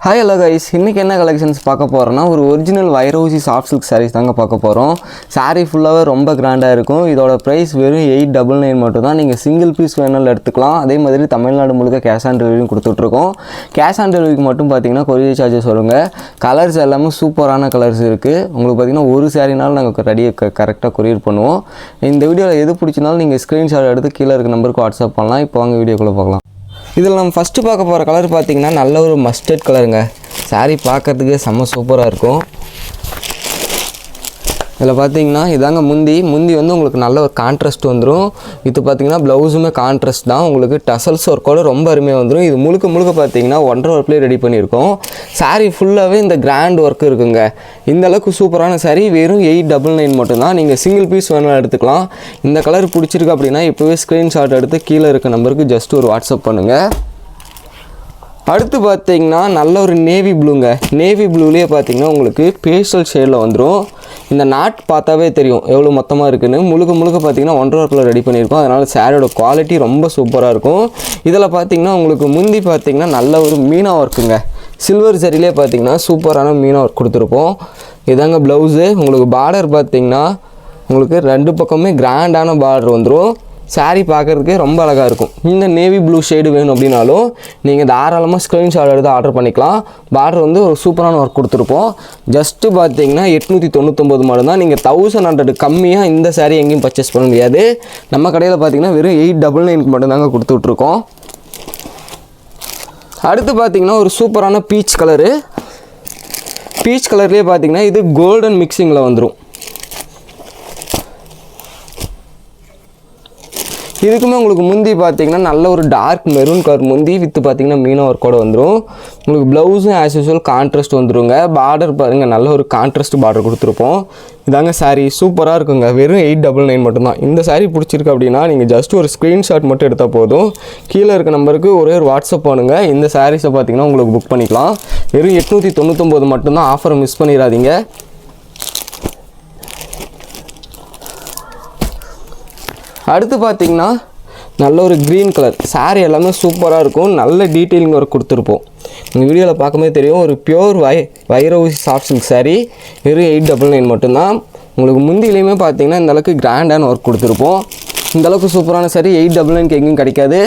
Hi hello guys, இன்றைக்கி என்ன collections பார்க்க போகிறோன்னா ஒரு ஒரிஜினல் வைரோசி சாஃப்ட் சில்க் சாரீஸ் தாங்க பார்க்க போகிறோம். சாரீ ஃபுல்லாகவே ரொம்ப கிராண்டாக இருக்கும். இதோட ப்ரைஸ் வெறும் 899 மட்டும் தான். நீங்கள் சிங்கிள் பீஸ் வேணாலும் எடுத்துக்கலாம். அதே மாதிரி தமிழ்நாடு முழுக்க கேஷ் ஆன் டெலிவரியும் கொடுத்துட்ருக்கோம். கேஷ் ஆன் டெலிவரிக்கு மட்டும் பார்த்தீங்கன்னா கொரியர் சார்ஜஸ் வருங்க. கலர்ஸ் எல்லாமே சூப்பரான கலர்ஸ் இருக்குது. உங்களுக்கு பார்த்திங்கன்னா ஒரு சாரினாலும் நாங்கள் ரெடியாக கரெக்டாக கொரியர் பண்ணுவோம். இந்த வீடியோவில் எது பிடிச்சினாலும் நீங்கள் ஸ்க்ரீன்ஷாட் எடுத்து கீழே இருக்க நம்பருக்கு வாட்ஸ்அப் பண்ணலாம். இப்போ வாங்க வீடியோக்குள்ளே பார்க்கலாம். இதில் நம்ம ஃபஸ்ட்டு பார்க்க போகிற கலர் பார்த்திங்கன்னா நல்ல ஒரு மஸ்டர்ட் கலருங்க. சாரீ பார்க்குறதுக்கு செம்ம சூப்பராக இருக்கும். இதில் பார்த்தீங்கன்னா இதாங்க முந்தி வந்து உங்களுக்கு நல்ல ஒரு கான்ட்ராஸ்ட் வந்துடும். இது பார்த்திங்கன்னா ப்ளவுஸுமே கான்ட்ராஸ்ட் தான். உங்களுக்கு டசல்ஸ் ஒர்க்கோடு ரொம்ப அருமையாக வந்துடும். இது முழுக்க பார்த்தீங்கன்னா 1.5 ஒர்க்லேயே ரெடி பண்ணியிருக்கோம். சாரீ ஃபுல்லாகவே இந்த கிராண்ட் ஒர்க் இருக்குங்க. இந்த அளவுக்கு சூப்பரான சாரீ வெறும் 899 மட்டும்தான். நீங்கள் சிங்கிள் பீஸ் வேணாலும் எடுத்துக்கலாம். இந்த கலர் பிடிச்சிருக்கு அப்படின்னா இப்போவே ஸ்க்ரீன்ஷாட் எடுத்து கீழே இருக்க நம்பருக்கு ஜஸ்ட் ஒரு வாட்ஸ்அப் பண்ணுங்கள். அடுத்து பார்த்தீங்கன்னா நல்ல ஒரு நேவி ப்ளூங்க. நேவி ப்ளூலேயே பார்த்தீங்கன்னா உங்களுக்கு பேஸ்டல் ஷேடில் வந்துடும். இந்த நாட் பார்த்தாவே தெரியும் எவ்வளோ மொத்தமாக இருக்குதுன்னு. முழுக்க பார்த்தீங்கன்னா 1.5 ஒர்க்கில் ரெடி பண்ணியிருக்கோம். அதனால் சாரியோட குவாலிட்டி ரொம்ப சூப்பராக இருக்கும். இதில் பார்த்தீங்கன்னா உங்களுக்கு முந்தி பார்த்தீங்கன்னா நல்ல ஒரு மீனா ஒர்க்குங்க. சில்வர் சரியிலே பார்த்தீங்கன்னா சூப்பரான மீனா ஒர்க் கொடுத்துருப்போம். இதாங்க ப்ளவுஸு. உங்களுக்கு பார்டர் பார்த்தீங்கன்னா உங்களுக்கு 2 பக்கமே கிராண்டான பார்டர் வந்துடும். சாரீ பார்க்குறதுக்கே ரொம்ப அழகாக இருக்கும். இந்த நேவி ப்ளூ ஷேடு வேணும் அப்படின்னாலும் நீங்கள் தாராளமாக ஸ்க்ரீன்ஷாட் எடுத்து ஆர்டர் பண்ணிக்கலாம். பார்டர் வந்து ஒரு சூப்பரான ஒர்க் கொடுத்துருப்போம். ஜஸ்ட்டு பார்த்தீங்கன்னா 899 மட்டும் தான். நீங்கள் 1100 கம்மியாக இந்த சாரீ எங்கேயும் பர்ச்சேஸ் பண்ண முடியாது. நம்ம கடையில் பார்த்தீங்கன்னா வெறும் 899 மட்டும்தாங்க கொடுத்துட்ருக்கோம். அடுத்து பார்த்தீங்கன்னா ஒரு சூப்பரான பீச் கலரு. பீச் கலர்லேயே பார்த்தீங்கன்னா இது கோல்டன் மிக்சிங்கில் வந்துடும். இதுக்குமே உங்களுக்கு முந்தி பார்த்தீங்கன்னா நல்ல ஒரு டார்க் மெரூன் கலர் முந்தி வித்து பார்த்தீங்கன்னா மீனா ஒர்க்கோடு வந்துடும். உங்களுக்கு ப்ளவுஸும் ஆஸ் யூஸ்வல் கான்ட்ராஸ்ட் வந்துடுங்க. பார்டர் பாருங்கள் நல்ல ஒரு கான்ட்ராஸ்ட் பார்டர் கொடுத்துருப்போம். இதாங்க சாரீ சூப்பராக இருக்குங்க. வெறும் 899 மட்டும்தான். இந்த சாரீ பிடிச்சிருக்கு அப்படின்னா நீங்கள் ஜஸ்ட் ஒரு ஸ்க்ரீன்ஷாட் மட்டும் எடுத்தால் போதும். கீழே இருக்க நம்பருக்கு ஒரே ஒரு வாட்ஸ்அப் பண்ணுங்கள். இந்த சாரீஸை பார்த்தீங்கன்னா உங்களுக்கு புக் பண்ணிக்கலாம். வெறும் 899 மட்டும்தான். ஆஃபரை மிஸ் பண்ணிடாதீங்க. அடுத்து பார்த்தீங்கன்னா நல்ல ஒரு க்ரீன் கலர் சாரீ எல்லாமே சூப்பராக இருக்கும். நல்ல டீட்டெயிலிங் ஒர்க் கொடுத்துருப்போம். நீங்கள் வீடியோவில் பார்க்கும்போது தெரியும். ஒரு பியோர் வைரோசி சாஃப்ட் சில்க் சாரீ வெறும் 899 மட்டும்தான். உங்களுக்கு முந்திலையுமே பார்த்தீங்கன்னா இந்தளவுக்கு கிராண்டான ஒர்க் கொடுத்துருப்போம். இந்தளவுக்கு சூப்பரான சாரீ 899 எங்கேயும் கிடைக்காது.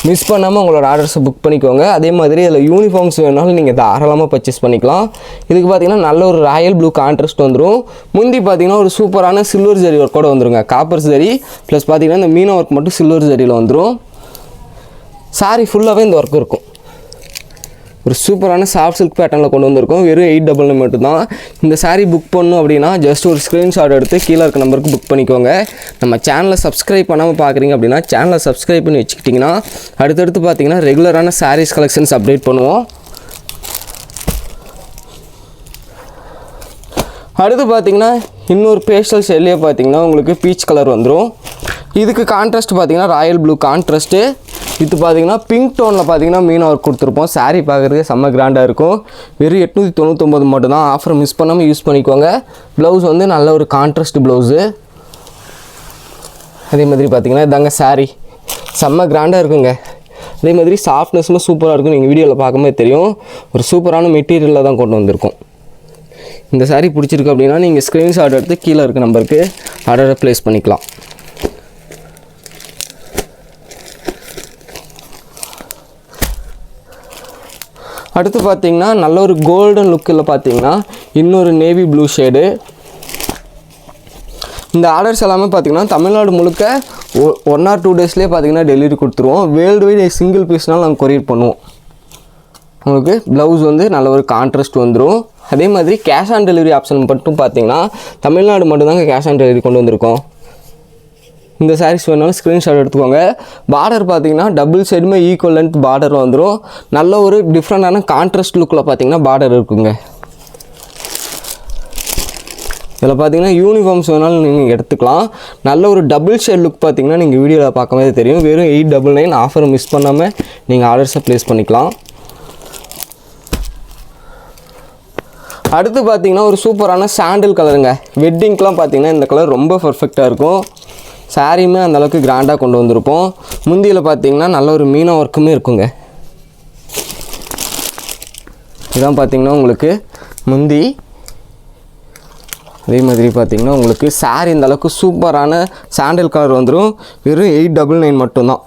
மிஸ் பண்ணாமல் உங்களோட ஆர்டர்ஸை புக் பண்ணிக்கோங்க. அதே மாதிரி இதில் யூனிஃபார்ம்ஸ் வேணாலும் நீங்கள் தாராளமாக பர்ச்சேஸ் பண்ணிக்கலாம். இதுக்கு பார்த்தீங்கன்னா நல்ல ஒரு ராயல் ப்ளூ கான்ட்ராஸ்ட் வந்துடும். முந்தி பார்த்தீங்கன்னா ஒரு சூப்பரான சில்வர் ஜரி ஒர்க்கோடு வந்துருங்க. காப்பர் ஜரி ப்ளஸ் பார்த்தீங்கன்னா இந்த மீனா ஒர்க் மட்டும் சில்வர் ஜரியில் வந்துடும். சாரீ ஃபுல்லாகவே இந்த ஒர்க் இருக்கும். ஒரு சூப்பரான சாஃப்ட் சில்க் பேட்டர்னில் கொண்டு வந்திருக்கோம். வெறும் 899 மட்டும்தான். இந்த சாரீ புக் பண்ணணும் அப்படின்னா ஜஸ்ட் ஒரு ஸ்க்ரீன்ஷாட் எடுத்து கீழே இருக்க நம்பருக்கு புக் பண்ணிக்கோங்க. நம்ம சேனலை சப்ஸ்கிரைப் பண்ணாமல் பார்க்குறீங்க அப்படின்னா சேனலை சப்ஸ்கிரைப் பண்ணி வச்சுக்கிட்டிங்கன்னா அடுத்தடுத்து பார்த்தீங்கன்னா ரெகுலரான சாரீஸ் கலெக்ஷன்ஸ் அப்டேட் பண்ணுவோம். அடுத்து பார்த்தீங்கன்னா இன்னொரு பேஸ்டல் ஷேட்லேயே பார்த்தீங்கன்னா உங்களுக்கு பீச் கலர் வந்துடும். இதுக்கு கான்ட்ராஸ்ட் பார்த்தீங்கன்னா ராயல் ப்ளூ கான்ட்ராஸ்ட்டு. இது பார்த்தீங்கன்னா பிங்க் டோனில் பார்த்தீங்கன்னா மீனா ஒர்க் கொடுத்துருப்போம். சாரீ பார்க்குறதுக்கு செம்ம கிராண்டாக இருக்கும். வெறும் 899 மட்டும்தான். ஆஃபர் மிஸ் பண்ணாமல் யூஸ் பண்ணிக்கோங்க. ப்ளவுஸ் வந்து நல்ல ஒரு கான்ட்ராஸ்ட் ப்ளவுஸு. அதே மாதிரி பார்த்தீங்கன்னா இதாங்க சாரீ செம்ம கிராண்டாக இருக்குங்க. அதே மாதிரி சாஃப்ட்னஸும் சூப்பராக இருக்கும். நீங்கள் வீடியோவில் பார்க்கும்போது தெரியும். ஒரு சூப்பரான மெட்டீரியலில் தான் கொண்டு வந்திருக்கோம். இந்த சாரீ பிடிச்சிருக்கு அப்படின்னா நீங்கள் ஸ்க்ரீன்ஷாட் எடுத்து கீழே இருக்க நம்பருக்கு ஆர்டரை ப்ளேஸ் பண்ணிக்கலாம். அடுத்து பார்த்தீங்கன்னா நல்ல ஒரு கோல்டன் லுக்கில் பார்த்தீங்கன்னா இன்னொரு நேவி ப்ளூ ஷேடு. இந்த ஆர்டர்ஸ் எல்லாமே பார்த்தீங்கன்னா தமிழ்நாடு முழுக்க 1 or 2 டேஸ்லேயே பார்த்தீங்கன்னா டெலிவரி கொடுத்துருவோம். வேர்ல்டு வைட் சிங்கிள் பீஸ்னால் நாங்கள் கொரியர் பண்ணுவோம். உங்களுக்கு ப்ளவுஸ் வந்து நல்ல ஒரு கான்ட்ராஸ்ட் வந்துடும். அதே மாதிரி கேஷ் ஆன் டெலிவரி ஆப்ஷன் மட்டும் பார்த்தீங்கன்னா தமிழ்நாடு மட்டும்தாங்க கேஷ் ஆன் டெலிவரி கொண்டு வந்திருக்கோம். இந்த சாரீஸ் வேணாலும் ஸ்க்ரீன்ஷாட் எடுத்துக்கோங்க. பார்டர் பார்த்தீங்கன்னா டபுள் சைடுமே ஈக்குவல் லென்த் பார்டர் வந்துடும். நல்ல ஒரு டிஃப்ரெண்டான கான்ட்ராஸ்ட் லுக்கில் பார்த்தீங்கன்னா பார்டர் இருக்குங்க. இதில் பார்த்தீங்கன்னா யூனிஃபார்ம்ஸ் வேணாலும் நீங்கள் எடுத்துக்கலாம். நல்ல ஒரு டபுள் ஷேட் லுக் பார்த்தீங்கன்னா நீங்கள் வீடியோவில் பார்க்கும்போது தெரியும். வெறும் 899. ஆஃபரை மிஸ் பண்ணாமல் நீங்கள் ஆர்டர்ஸை ப்ளேஸ் பண்ணிக்கலாம். அடுத்து பார்த்தீங்கன்னா ஒரு சூப்பரான சாண்டில் கலருங்க. வெட்டிங்க்கெலாம் பார்த்தீங்கன்னா இந்த கலர் ரொம்ப பர்ஃபெக்டாக இருக்கும். சாரியுமே அந்தளவுக்கு கிராண்டாக கொண்டு வந்திருப்போம். முந்தியில் பார்த்தீங்கன்னா நல்ல ஒரு மீனா ஒர்க்குமே இருக்குங்க. இதான் பார்த்தீங்கன்னா உங்களுக்கு முந்தி. அதே மாதிரி பார்த்தீங்கன்னா உங்களுக்கு சாரீ இந்த அளவுக்கு சூப்பரான சாண்டல் கலர் வந்துடும். வெறும் 899 மட்டும்தான்.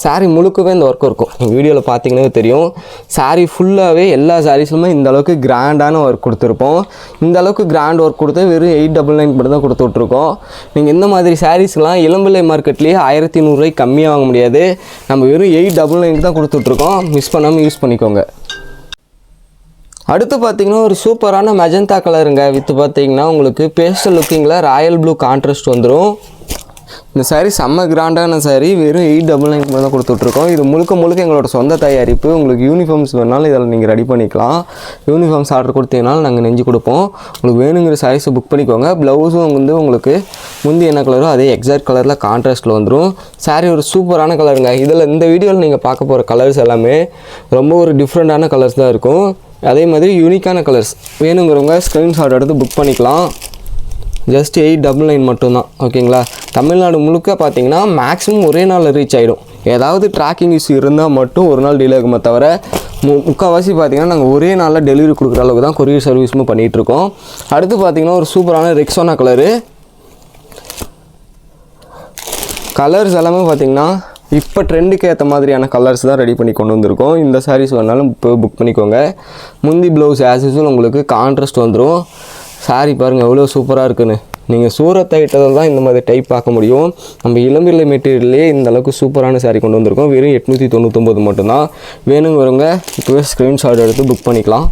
சாரீ முழுக்கவே இந்த ஒர்க் இருக்கும். நீங்கள் வீடியோவில் பார்த்தீங்கன்னா தெரியும். சாரீ ஃபுல்லாகவே எல்லா சாரீஸ்லுமே இந்த அளவுக்கு கிராண்டான ஒர்க் கொடுத்துருப்போம். இந்த அளவுக்கு கிராண்ட் ஒர்க் கொடுத்து வெறும் 899 மட்டும் தான் கொடுத்து விட்ருக்கோம். நீங்கள் இந்த மாதிரி சாரீஸ்லாம் இளம்பிள்ளை மார்க்கெட்லேயே 1100 கம்மியாக வாங்க முடியாது. நம்ம வெறும் 899 தான் கொடுத்துட்ருக்கோம். மிஸ் பண்ணாமல் யூஸ் பண்ணிக்கோங்க. அடுத்து பார்த்தீங்கன்னா ஒரு சூப்பரான மெஜந்தா கலருங்க. வித்து பார்த்தீங்கன்னா உங்களுக்கு பேஸ்டல் லுக்கிங்கில் ராயல் ப்ளூ கான்ட்ராஸ்ட் வந்துடும். இந்த சாரீ செம்ம கிராண்டான சாரீ. வெறும் 899 தான் கொடுத்துட்ருக்கோம். இது முழுக்க எங்களோட சொந்த தயாரிப்பு. உங்களுக்கு யூனிஃபார்ம்ஸ் வேணாலும் இதில் நீங்கள் ரெடி பண்ணிக்கலாம். யூனிஃபார்ம்ஸ் ஆர்டர் கொடுத்தீங்கனாலும் நாங்கள் நெஞ்சு கொடுப்போம். உங்களுக்கு வேணுங்கிற சாரீஸை புக் பண்ணிக்கோங்க. ப்ளவுஸும் வந்து உங்களுக்கு முந்தி என்ன கலரோ அதே எக்ஸாக்ட் கலரில் கான்ட்ராஸ்ட்டில் வந்துடும். சாரீ ஒரு சூப்பரான கலருங்க. இதில் இந்த வீடியோவில் நீங்கள் பார்க்க போகிற கலர்ஸ் எல்லாமே ரொம்ப ஒரு டிஃப்ரெண்ட்டான கலர்ஸ் தான் இருக்கும். அதே மாதிரி யூனிக்கான கலர்ஸ். வேணுங்கிறவங்க ஸ்க்ரீன்ஷாட் எடுத்து புக் பண்ணிக்கலாம். ஜஸ்ட் 899 மட்டும்தான். ஓகேங்களா? தமிழ்நாடு முழுக்க பார்த்தீங்கன்னா மேக்ஸிமம் ஒரே நாளில் ரீச் ஆகிடும். ஏதாவது ட்ராக்கிங் இஷ்யூ இருந்தால் மட்டும் ஒரு நாள் டிலே ஆகுமே தவிர முக்கால்வாசி பார்த்தீங்கன்னா நாங்கள் ஒரே நாளில் டெலிவரி கொடுக்குற அளவுக்கு தான் கொரியர் சர்வீஸும் பண்ணிகிட்ருக்கோம். அடுத்து பார்த்தீங்கன்னா ஒரு சூப்பரான ரெக்ஸோனா கலரு. கலர்ஸ் எல்லாமே பார்த்தீங்கன்னா இப்போ ட்ரெண்டுக்கு ஏற்ற மாதிரியான கலர்ஸ் தான் ரெடி பண்ணி கொண்டு வந்திருக்கோம். இந்த சாரீஸ் வேணாலும் இப்போ புக் பண்ணிக்கோங்க. முந்தி ப்ளவுஸ் ஆஸ் யூஸ்வல் உங்களுக்கு கான்ட்ராஸ்ட் வந்துடும். சாரீ பாருங்கள் எவ்வளோ சூப்பராக இருக்குன்னு. நீங்கள் சூரத் ஐட்டத்தில் தான் இந்த மாதிரி டைப் பார்க்க முடியும். நம்ம இளம்பிள்ளை மெட்டீரியல்லே இந்த அளவுக்கு சூப்பரான சாரீ கொண்டு வந்திருக்கோம். வெறும் 899 மட்டும்தான். வேணுங்கிறவங்க இப்போவே ஸ்க்ரீன்ஷாட் எடுத்து புக் பண்ணிக்கலாம்.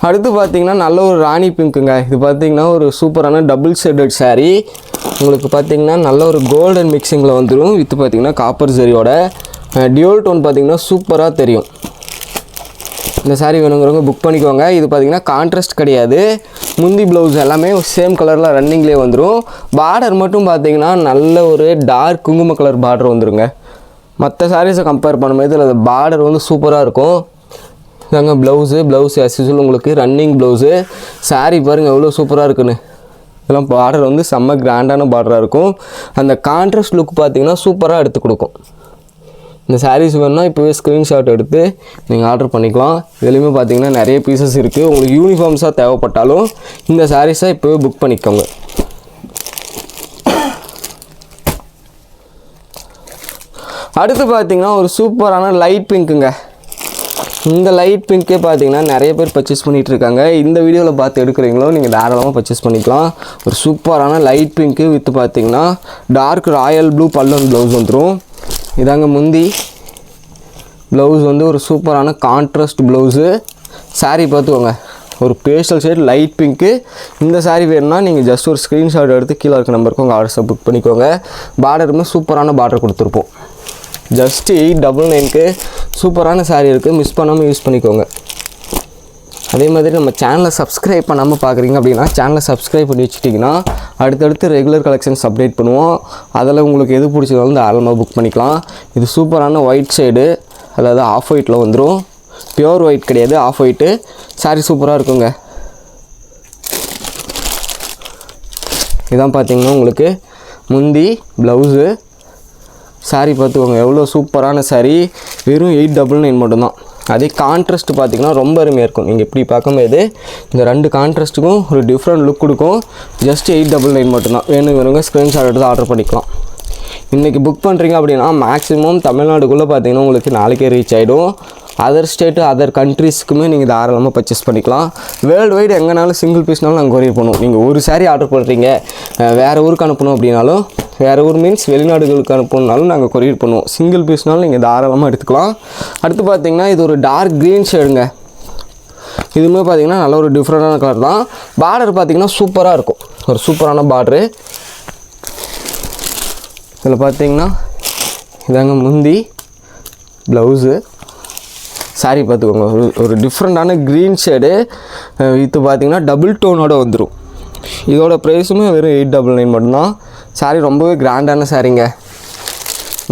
அடுத்து பார்த்தீங்கன்னா நல்ல ஒரு ராணி பிங்க்குங்க. இது பார்த்தீங்கன்னா ஒரு சூப்பரான டபுள் ஷேடட் சாரீ. உங்களுக்கு பார்த்தீங்கன்னா நல்ல ஒரு கோல்டன் மிக்சிங்கில் வந்துடும். வித்து பார்த்தீங்கன்னா காப்பர் ஜரியோட டியூல் டோன் பார்த்தீங்கன்னா சூப்பராக தெரியும். இந்த சாரீ வேணுங்கிறவங்க புக் பண்ணிக்கோங்க. இது பார்த்தீங்கன்னா கான்ட்ராஸ்ட் கிடையாது. முந்தி ப்ளவுஸ் எல்லாமே சேம் கலரில் ரன்னிங்லேயே வந்துடும். பார்டர் மட்டும் பார்த்தீங்கன்னா நல்ல ஒரு டார்க் குங்கும கலர் பார்டர் வந்துடுங்க. மற்ற சாரீஸை கம்பேர் பண்ணும்போது இதில் பார்டர் வந்து சூப்பராக இருக்கும். இதாங்க ப்ளவுஸ் ஆஸ் யூசுவல் உங்களுக்கு ரன்னிங் ப்ளவுஸு. சாரீ பாருங்கள் எவ்வளோ சூப்பராக இருக்குன்னு. இதெல்லாம் பார்டர் வந்து செம்ம கிராண்டான பார்டராக இருக்கும். அந்த கான்ட்ராஸ்ட் லுக் பார்த்தீங்கன்னா சூப்பராக எடுத்து கொடுக்கும். இந்த சாரீஸ் வேணுன்னா இப்போவே ஸ்க்ரீன்ஷாட் எடுத்து நீங்கள் ஆர்டர் பண்ணிக்கலாம். இதுலேயுமே பார்த்தீங்கன்னா நிறைய பீசஸ் இருக்குது. உங்களுக்கு யூனிஃபார்ம்ஸாக தேவைப்பட்டாலும் இந்த சாரீஸை இப்போவே புக் பண்ணிக்கோங்க. அடுத்து பார்த்தீங்கன்னா ஒரு சூப்பரான லைட் பிங்க்குங்க. இந்த லைட் பிங்க்கே பார்த்தீங்கன்னா நிறைய பேர் பர்ச்சேஸ் பண்ணிகிட்டு இருக்காங்க. இந்த வீடியோவில் பார்த்து எடுக்கிறீங்களோ நீங்கள் தாராளமாக பர்ச்சேஸ் பண்ணிக்கலாம். ஒரு சூப்பரான லைட் பிங்க்கு வித்து பார்த்தீங்கன்னா டார்க் ராயல் ப்ளூ பல்லு ப்ளவுஸ் வந்துடும். இதாங்க முந்தி. ப்ளவுஸ் வந்து ஒரு சூப்பரான கான்ட்ராஸ்ட் ப்ளவுஸு. சாரீ பார்த்துக்கோங்க ஒரு பேஸ்டல் ஷேட் லைட் பிங்க்கு. இந்த சாரீ வேணும்னா நீங்கள் ஜஸ்ட் ஒரு ஸ்க்ரீன்ஷாட் எடுத்து கீழே இருக்க நம்பருக்கு உங்கள் ஆர்டர்ஸை புக் பண்ணிக்கோங்க. பார்டருமே சூப்பரான பார்டர் கொடுத்துருப்போம். ஜஸ்ட் 899க்கு சூப்பரான சாரீ இருக்குது. மிஸ் பண்ணாமல் யூஸ் பண்ணிக்கோங்க. அதே மாதிரி நம்ம சேனலை சப்ஸ்கிரைப் பண்ணாமல் பார்க்குறீங்க அப்படின்னா சேனலை சப்ஸ்கிரைப் பண்ணி வச்சுட்டிங்கன்னா அடுத்தடுத்து ரெகுலர் கலெக்ஷன்ஸ் அப்டேட் பண்ணுவோம். அதில் உங்களுக்கு எது பிடிச்சதாலும் தாராளமாக புக் பண்ணிக்கலாம். இது சூப்பரான ஒயிட் ஷேடு, அதாவது ஆஃப் ஒயிட்டில் வந்துடும். பியோர் ஒயிட் கிடையாது, ஆஃப் ஒயிட்டு. சாரீ சூப்பராக இருக்குங்க. இதான் பார்த்தீங்கன்னா உங்களுக்கு முந்தி ப்ளவுஸு. சாரீ பார்த்துக்கோங்க எவ்வளோ சூப்பரான சாரீ. வெறும் 899 மட்டும்தான். அதே கான்ட்ராஸ்ட் பார்த்திங்கன்னா ரொம்ப அருமையாக இருக்கும். நீங்கள் இப்படி பார்க்கும்போது இந்த ரெண்டு கான்ட்ராஸ்ட்டுக்கும் ஒரு டிஃப்ரெண்ட் லுக் கொடுக்கும். ஜஸ்ட் 899 மட்டும்தான். வேணுங்கிறவங்க ஸ்க்ரீன்ஷாட் எடுத்து ஆர்டர் பண்ணிக்கலாம். இன்றைக்கி புக் பண்ணுறீங்க அப்படின்னா மேக்ஸிமம் தமிழ்நாடுக்குள்ளே பார்த்தீங்கன்னா உங்களுக்கு நாளைக்கே ரீச் ஆகிடும். அதர் ஸ்டேட்டு அதர் கண்ட்ரீஸ்க்குமே நீங்கள் தாராளமாக பர்ச்சேஸ் பண்ணிக்கலாம். வேர்ல்டு வைடு எங்கேனாலும் சிங்கிள் பீஸ்னாலும் நாங்கள் கொரியர் பண்ணுவோம். நீங்கள் ஒரு சாரீ ஆர்டர் பண்ணுறீங்க வேறு ஊருக்கு அனுப்பணும் அப்படின்னாலும், வேறு ஊர் மீன்ஸ் வெளிநாடுகளுக்கு அனுப்பணுன்னாலும் நாங்கள் கொரியர் பண்ணுவோம். சிங்கிள் பீஸ்னாலும் நீங்கள் தாராளமாக எடுத்துக்கலாம். அடுத்து பார்த்தீங்கன்னா இது ஒரு டார்க் க்ரீன் ஷேடுங்க. இதுவுமே பார்த்தீங்கன்னா நல்ல ஒரு டிஃப்ரெண்டான கலர் தான். பார்டர் பார்த்தீங்கன்னா சூப்பராக இருக்கும். ஒரு சூப்பரான பார்டரு. இதில் பார்த்தீங்கன்னா இதாங்க முந்தி ப்ளவுஸு. சாரீ பார்த்துக்கோங்க ஒரு டிஃப்ரெண்ட்டான க்ரீன் ஷேடு. இது பார்த்தீங்கன்னா டபுள் டோனோட வந்துடும். இதோட ப்ரைஸுமே வெறும் 899 மட்டும்தான். சாரீ ரொம்பவே கிராண்டான சாரீங்க.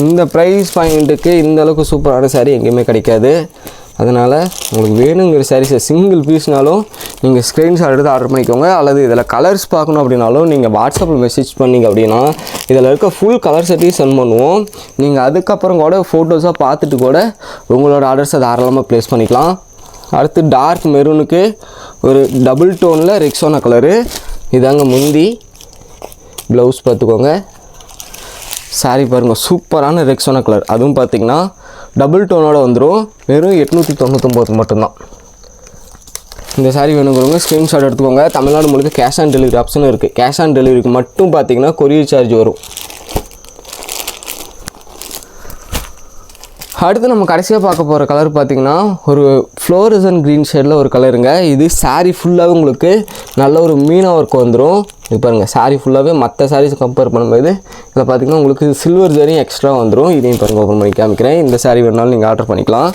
இந்த ப்ரைஸ் பாயிண்ட்டுக்கு இந்த அளவுக்கு சூப்பரான சாரீ எங்கேயுமே கிடைக்காது. அதனால் உங்களுக்கு வேணுங்கிற சாரீஸை சிங்கிள் பீஸ்னாலும் நீங்கள் ஸ்க்ரீன்ஷாட் எடுத்து ஆர்டர் பண்ணிக்கோங்க. அல்லது இதில் கலர்ஸ் பார்க்கணும் அப்படின்னாலும் நீங்கள் வாட்ஸ்அப்பில் மெசேஜ் பண்ணிங்க அப்படின்னா இதில் இருக்க ஃபுல் கலர் செட்டையும் சென்ட் பண்ணுவோம். நீங்கள் அதுக்கப்புறம் கூட ஃபோட்டோஸாக பார்த்துட்டு கூட உங்களோட ஆர்டர்ஸை தாராளமாக ப்ளேஸ் பண்ணிக்கலாம். அடுத்து டார்க் மெரூனுக்கு ஒரு டபுள் டோனில் ரெக்ஸோனா கலரு. இதாங்க முந்தி, ப்ளவுஸ் பார்த்துக்கோங்க. சாரீ பாருங்கள், சூப்பரான ரெக்ஸோனா கலர். அதுவும் பார்த்திங்கன்னா டபுள் டோனோட வந்துடும். வெறும் 899 மட்டும்தான். இந்த சாரீ வேணுங்கிறவங்க ஸ்க்ரீன்ஷாட் எடுத்துக்கோங்க. தமிழ்நாடு முழுக்க கேஷ் ஆன் டெலிவரி ஆப்ஷனும் இருக்குது. கேஷ் ஆன் டெலிவரிக்கு மட்டும் பார்த்திங்கன்னா கொரியர் சார்ஜ் வரும். அடுத்து நம்ம கடைசியாக பார்க்க போகிற கலர் பார்த்திங்கன்னா ஒரு ஃப்ளோரசன் க்ரீன் ஷேடில் ஒரு கலருங்க. இது சாரீ ஃபுல்லாகவே உங்களுக்கு நல்ல ஒரு மீனா ஒர்க் வந்துடும். இது பாருங்கள், சாரீ ஃபுல்லாகவே மற்ற சாரீஸ் கம்பேர் பண்ணும்போது இதில் பார்த்திங்கன்னா உங்களுக்கு சில்வர் ஜரியும் எக்ஸ்ட்ரா வந்துடும். இதையும் பாருங்கள், ஓப்பன் பண்ணி காமிக்கிறேன். இந்த சாரீ வேணாலும் நீங்கள் ஆர்டர் பண்ணிக்கலாம்.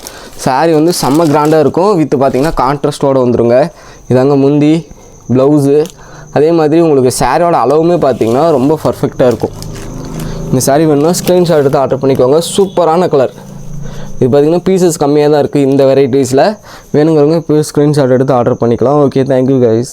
சாரீ வந்து செம்ம கிராண்டாக இருக்கும். வித்து பார்த்திங்கன்னா கான்ட்ராஸ்ட்டோடு வந்துடுங்க. இதாங்க முந்தி, ப்ளவுஸு. அதே மாதிரி உங்களுக்கு சாரியோட அளவுமே பார்த்திங்கன்னா ரொம்ப பர்ஃபெக்டாக இருக்கும். இந்த சாரீ வேணும்னா ஸ்க்ரீன்ஷாட் எடுத்து ஆர்டர் பண்ணிக்கோங்க. சூப்பரான கலர். இது பார்த்திங்கன்னா பீசஸ் கம்மியாக தான் இருக்குது இந்த வெரைட்டிஸில். வேணுங்கிறவங்க இப்போ ஸ்க்ரீன்ஷாட் எடுத்து ஆர்டர் பண்ணிக்கலாம். Okay, thank you guys.